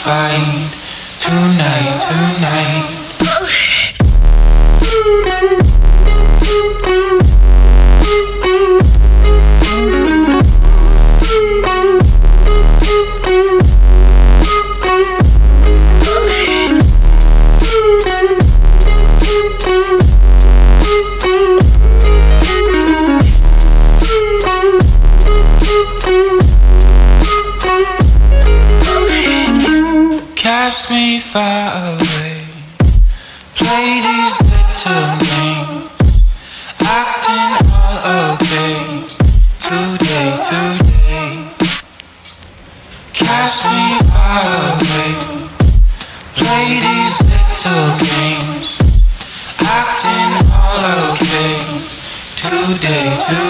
fight tonight. Cast me far away, play these little games, acting all okay, today. Cast me far away, play these little games, acting all okay, today.